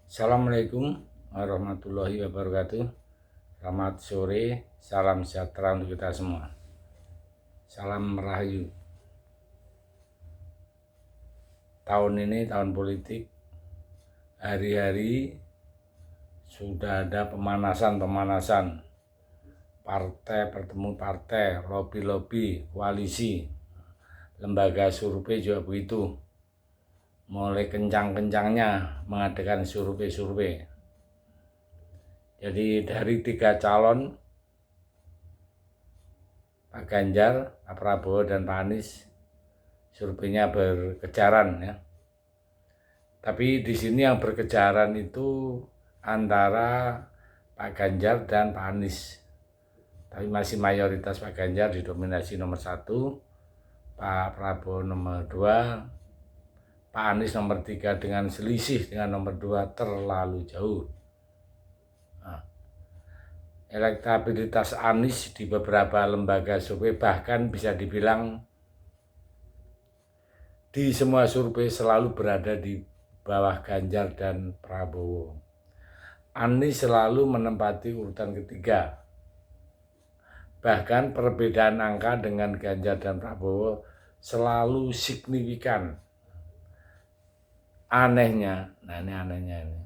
Assalamualaikum warahmatullahi wabarakatuh. Selamat sore, salam sejahtera untuk kita semua. Salam Rahayu. Tahun ini tahun politik, hari-hari sudah ada pemanasan. Partai bertemu partai, lobi-lobi, koalisi, lembaga survei juga begitu. Mulai kencang-kencangnya mengadakan survei. Jadi dari 3 calon, Pak Ganjar, Pak Prabowo, dan Pak Anies, surveinya berkejaran ya. Tapi di sini yang berkejaran itu antara Pak Ganjar dan Pak Anies. Tapi masih mayoritas Pak Ganjar didominasi nomor 1, Pak Prabowo nomor 2, Pak Anies nomor 3 dengan selisih dengan nomor 2 terlalu jauh. Elektabilitas Anies di beberapa lembaga survei bahkan bisa dibilang di semua survei selalu berada di bawah Ganjar dan Prabowo. Anies selalu menempati urutan ketiga. Bahkan perbedaan angka dengan Ganjar dan Prabowo selalu signifikan. Anehnya, ini anehnya ini.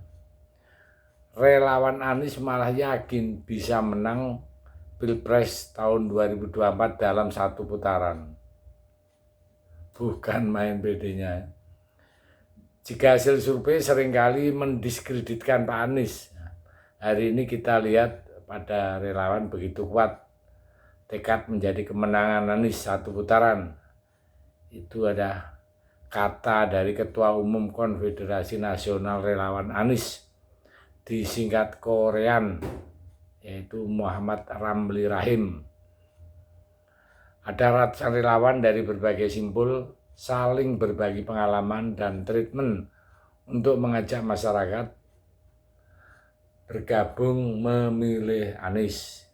Relawan Anies malah yakin bisa menang Pilpres tahun 2024 dalam 1 putaran. Bukan main bedanya. Jika hasil survei seringkali mendiskreditkan Pak Anies. Hari ini kita lihat pada relawan begitu kuat tekad menjadi kemenangan Anies 1 putaran. Itu ada kata dari Ketua Umum Konfederasi Nasional Relawan Anies, disingkat Korean, yaitu Muhammad Ramli Rahim. Ada ratusan relawan dari berbagai simpul saling berbagi pengalaman dan treatment untuk mengajak masyarakat bergabung memilih Anies.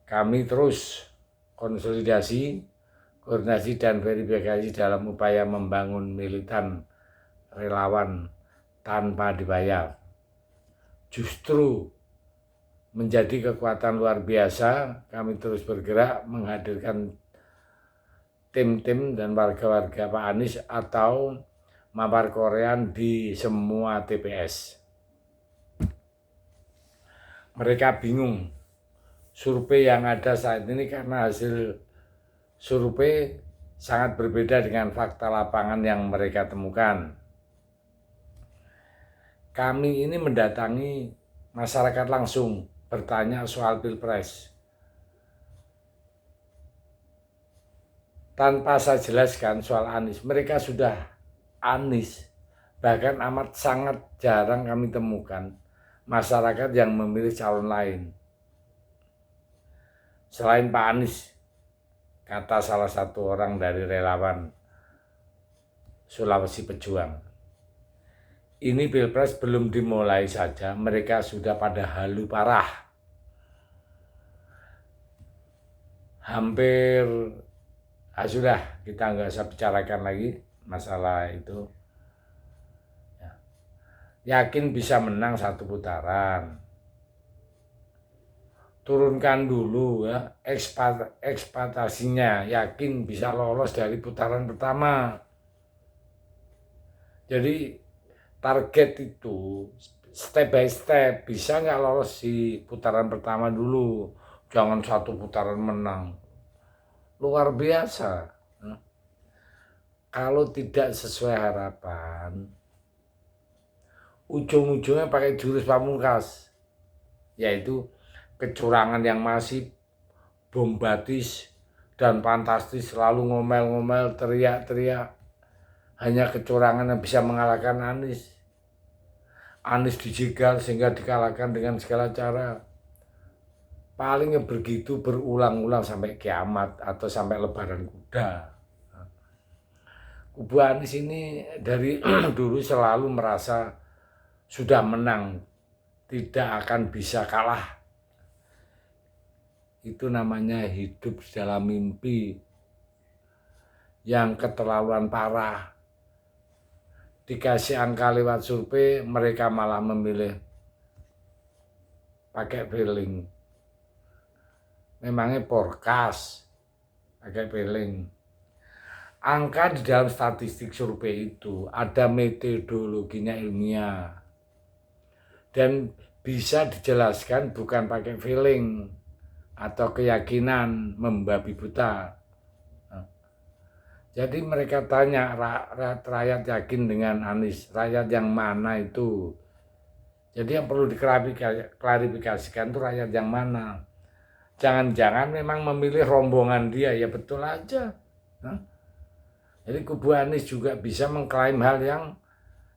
Kami terus konsolidasi, koordinasi, dan verifikasi dalam upaya membangun militan relawan tanpa dibayar. Justru menjadi kekuatan luar biasa, kami terus bergerak menghadirkan tim-tim dan warga-warga Pak Anies atau mapar Korean di semua TPS. Mereka bingung survei yang ada saat ini karena hasil survei sangat berbeda dengan fakta lapangan yang mereka temukan. Kami ini mendatangi masyarakat langsung bertanya soal Pilpres. Tanpa saya jelaskan soal Anies, mereka sudah Anies. Bahkan amat sangat jarang kami temukan masyarakat yang memilih calon lain. Selain Pak Anies, kata salah satu orang dari relawan Sulawesi Pejuang. Ini Pilpres belum dimulai saja, mereka sudah pada halu parah. Hampir, sudah kita nggak usah bicarakan lagi masalah itu. Yakin bisa menang 1 putaran. Turunkan dulu ya ekspektasinya, yakin bisa lolos dari putaran pertama. Jadi target itu step by step, bisa nggak lolos di putaran pertama dulu, jangan 1 putaran menang. Luar biasa. Kalau tidak sesuai harapan, ujung-ujungnya pakai jurus pamungkas, yaitu kecurangan yang masif, bombastis, dan fantastis, selalu ngomel-ngomel, teriak-teriak. Hanya kecurangan yang bisa mengalahkan Anies. Anies dijegal sehingga dikalahkan dengan segala cara. Palingnya begitu berulang-ulang sampai kiamat atau sampai lebaran kuda. Kubu Anies ini dari dulu selalu merasa sudah menang, tidak akan bisa kalah. Itu namanya hidup dalam mimpi yang keterlaluan parah. dikasih angka lewat survei, mereka malah memilih pakai feeling. Memangnya forecast pakai feeling. Angka di dalam statistik survei itu ada metodologinya ilmiah dan bisa dijelaskan bukan pakai feeling atau keyakinan membabi buta. Jadi mereka tanya, rakyat yakin dengan Anies, rakyat yang mana itu? Jadi yang perlu diklarifikasikan itu rakyat yang mana. Jangan-jangan memang memilih rombongan dia, ya betul aja. Jadi kubu Anies juga bisa mengklaim hal yang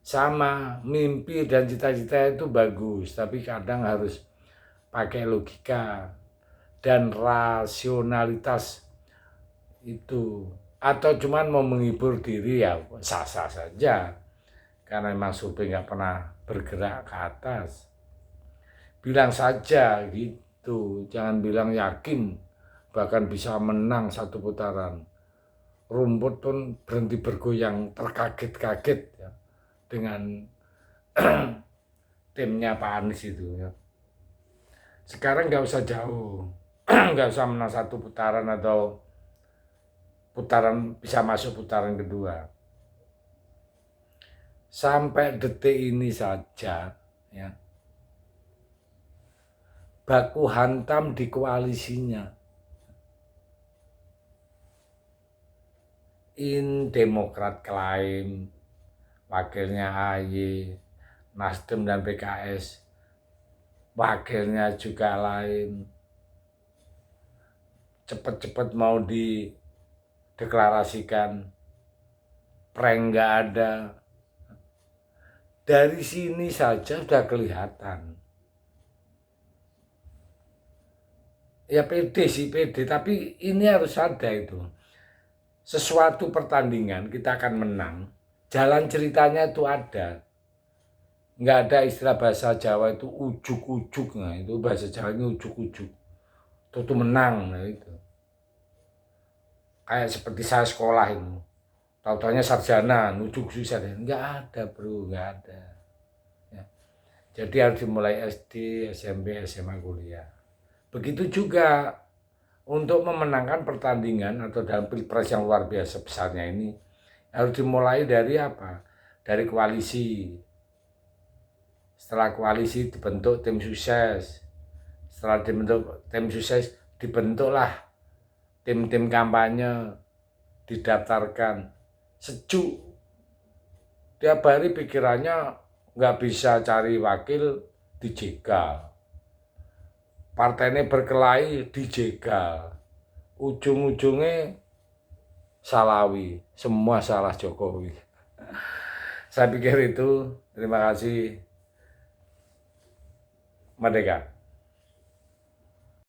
sama. Mimpi dan cita-cita itu bagus, tapi kadang harus pakai logika dan rasionalitas itu. Atau cuman mau menghibur diri, ya sah-sah saja. Karena memang survei nggak pernah bergerak ke atas. Bilang saja gitu, jangan bilang yakin bahkan bisa menang satu putaran. Rumput pun berhenti bergoyang, terkaget-kaget ya, dengan timnya Pak Anies itu ya. Sekarang nggak usah jauh, nggak usah menang satu putaran atau putaran bisa masuk putaran kedua. Sampai detik ini saja ya, baku hantam di koalisinya. Demokrat klaim, wakilnya AY, Nasdem dan PKS, wakilnya juga lain. Cepat-cepat mau dideklarasikan, prank nggak ada. Dari sini saja sudah kelihatan. Ya pede sih, pede, tapi ini harus ada itu. Sesuatu pertandingan kita akan menang, jalan ceritanya itu ada. Nggak ada istilah bahasa Jawa itu ujuk-ujuk, nah itu bahasa Jawa ini ujuk-ujuk. Itu menang, nah itu. Kayak seperti saya sekolah itu, tahu-taunya sarjana, ujuk susah, nggak ada bro, nggak ada. Ya. Jadi harus dimulai SD, SMP, SMA, kuliah. Begitu juga untuk memenangkan pertandingan atau dalam pilpres yang luar biasa besarnya ini harus dimulai dari apa? Dari koalisi. Setelah koalisi dibentuk tim sukses. Setelah dibentuk tim sukses dibentuklah tim-tim kampanye, didaftarkan. Sejuk. Tiap hari pikirannya nggak bisa cari wakil, dijegal. Partainya berkelahi, dijegal. Ujung-ujungnya Salawi, semua salah Jokowi. Saya pikir itu. Terima kasih. Merdeka.